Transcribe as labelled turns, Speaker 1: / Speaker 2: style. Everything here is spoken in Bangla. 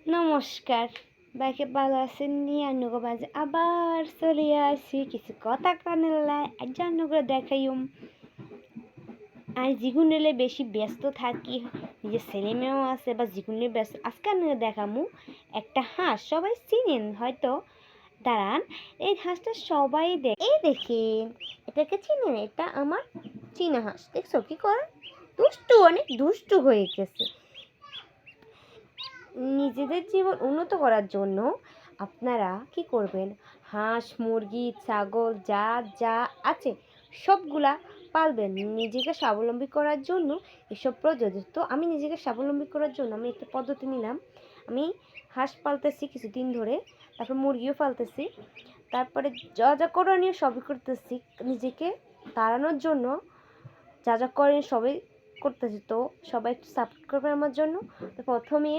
Speaker 1: নমস্কার, বাইকে ভালো আছেন নি? আন্নুগো মাঝে আবার চলে আসি কিছু কথা কানে লাই আর জান্নুগো দেখাইম। আর জিগুনেলে বেশি ব্যস্ত থাকি, নিজের ছেলে মেয়েও আছে বা জিগুনে ব্যস্ত। আজকে আমি দেখামু একটা হাঁস, সবাই চিনেন হয়তো। দাঁড়ান, এই হাঁসটা সবাই এই দেখেন, এটাকে চিনেন? এটা আমার চীনা হাঁস। দেখছো কি করে? দুষ্টু, অনেক দুষ্টু হয়ে গেছে। নিজেদের জীবন উন্নত করার জন্য আপনারা কি করবেন? হাঁস, মুরগি, ছাগল যা যা আছে সবগুলা পালবেন নিজেকে স্বাবলম্বী করার জন্য। এসব প্রযোজ্য। তো আমি নিজেকে স্বাবলম্বী করার জন্য আমি একটা পদ্ধতি নিলাম। আমি হাঁস পালতেছি কিছুদিন ধরে, তারপর মুরগিও পালতেছি, তারপরে যা যা করণীয় সবই করতেছি নিজেকে তাড়ানোর জন্য। যা যা করেন সবাই করতেছি, তো সবাই একটু সাপোর্ট করবে আমার জন্য। তো প্রথমে